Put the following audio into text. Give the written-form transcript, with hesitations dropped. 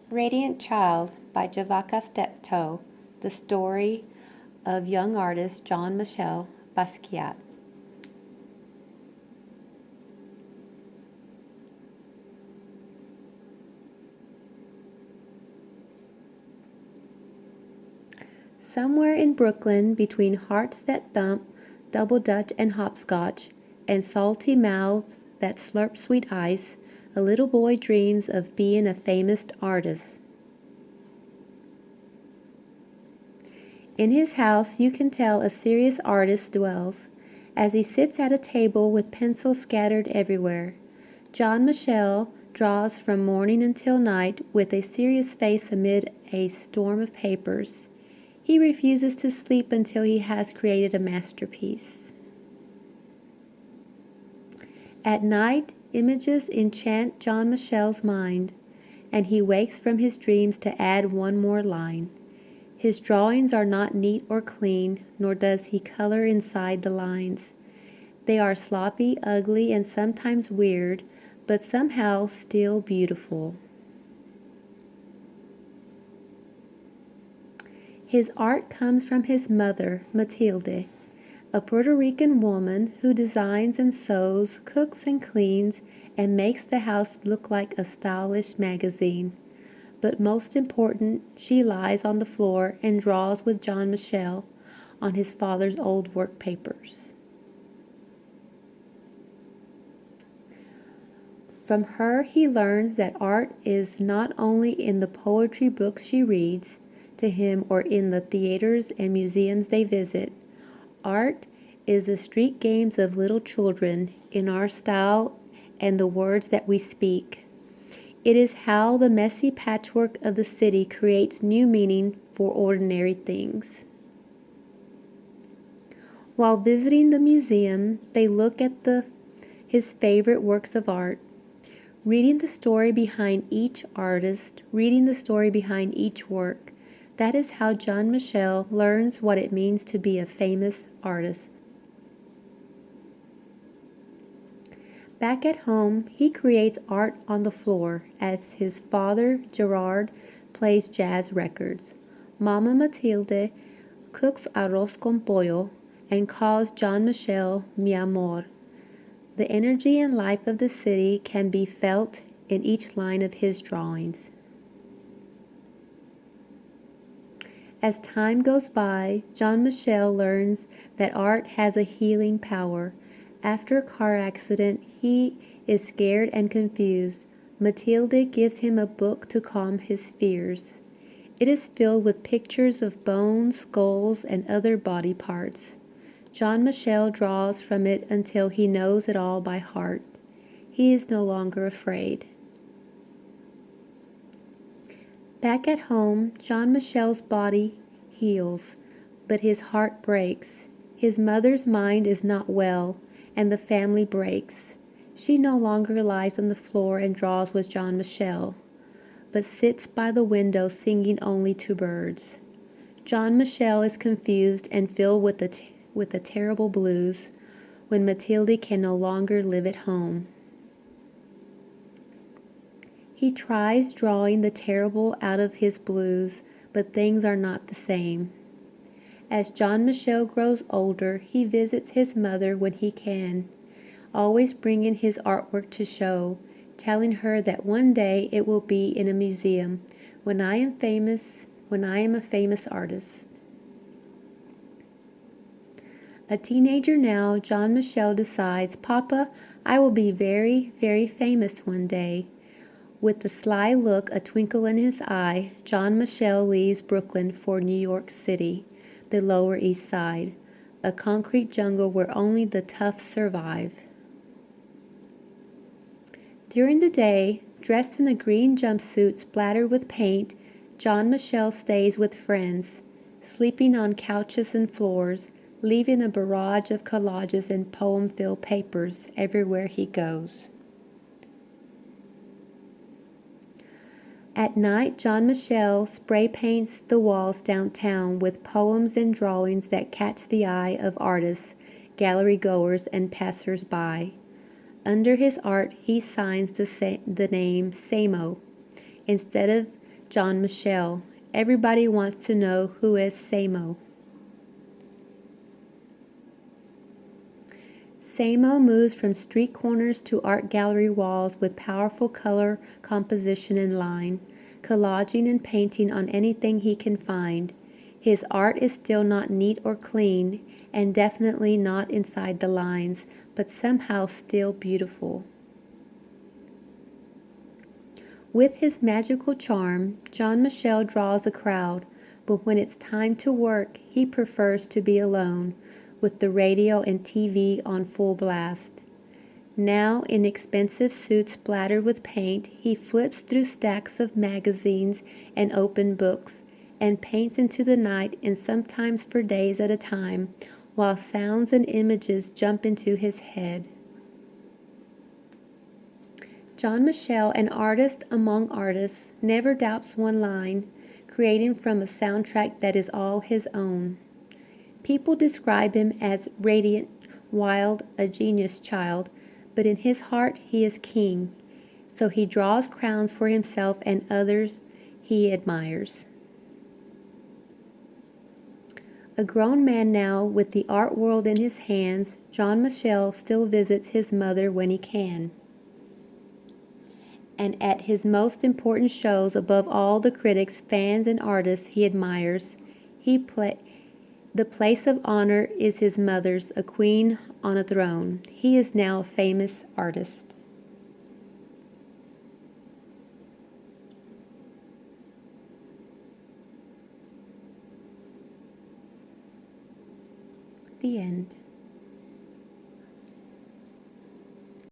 Radiant Child by Javaka Steptoe, the story of young artist Jean-Michel Basquiat. Somewhere in Brooklyn, between hearts that thump, double dutch and hopscotch, and salty mouths that slurp sweet ice, a little boy dreams of being a famous artist. In his house you can tell a serious artist dwells, as he sits at a table with pencils scattered everywhere. Jean-Michel draws from morning until night with a serious face amid a storm of papers. He refuses to sleep until he has created a masterpiece. At night, images enchant Jean-Michel's mind, and he wakes from his dreams to add one more line. His drawings are not neat or clean, nor does he color inside the lines. They are sloppy, ugly, and sometimes weird, but somehow still beautiful. His art comes from his mother, Matilde, a Puerto Rican woman who designs and sews, cooks and cleans, and makes the house look like a stylish magazine. But most important, she lies on the floor and draws with Jean-Michel on his father's old work papers. From her he learns that art is not only in the poetry books she reads to him or in the theaters and museums they visit. Art is the street games of little children in our style and the words that we speak. It is how the messy patchwork of the city creates new meaning for ordinary things. While visiting the museum, they look at his favorite works of art, reading the story behind each artist, reading the story behind each work. That is how Jean-Michel learns what it means to be a famous artist. Back at home, he creates art on the floor as his father, Gerard, plays jazz records. Mama Matilde cooks arroz con pollo and calls Jean-Michel mi amor. The energy and life of the city can be felt in each line of his drawings. As time goes by, Jean-Michel learns that art has a healing power. After a car accident, he is scared and confused. Matilde gives him a book to calm his fears. It is filled with pictures of bones, skulls, and other body parts. Jean-Michel draws from it until he knows it all by heart. He is no longer afraid. Back at home, Jean-Michel's body heals, but his heart breaks. His mother's mind is not well, and the family breaks. She no longer lies on the floor and draws with Jean-Michel, but sits by the window singing only to birds. Jean-Michel is confused and filled with the terrible blues when Matilde can no longer live at home. He tries drawing the terrible out of his blues, but things are not the same. As Jean-Michel grows older, he visits his mother when he can, always bringing his artwork to show, telling her that one day it will be in a museum when I am a famous artist. A teenager now, Jean-Michel decides, Papa, I will be very, very famous one day. With the sly look, a twinkle in his eye, Jean-Michel leaves Brooklyn for New York City, the Lower East Side, a concrete jungle where only the tough survive. During the day, dressed in a green jumpsuit splattered with paint, Jean-Michel stays with friends, sleeping on couches and floors, leaving a barrage of collages and poem-filled papers everywhere he goes. At night, Jean-Michel spray paints the walls downtown with poems and drawings that catch the eye of artists, gallery goers, and passers-by. Under his art, he signs the name Samo, instead of Jean-Michel. Everybody wants to know who is Samo. Samo moves from street corners to art gallery walls with powerful color, composition, and line, collaging and painting on anything he can find. His art is still not neat or clean, and definitely not inside the lines, but somehow still beautiful. With his magical charm, Jean-Michel draws a crowd, but when it's time to work, he prefers to be alone, with the radio and TV on full blast. Now, in expensive suits splattered with paint, he flips through stacks of magazines and open books, and paints into the night, and sometimes for days at a time, while sounds and images jump into his head. Jean-Michel, an artist among artists, never doubts one line, creating from a soundtrack that is all his own. People describe him as radiant, wild, a genius child, but in his heart he is king, so he draws crowns for himself and others he admires. A grown man now, with the art world in his hands, Jean-Michel still visits his mother when he can. And at his most important shows, above all the critics, fans, and artists he admires, the place of honor is his mother's, a queen on a throne. He is now a famous artist. The end.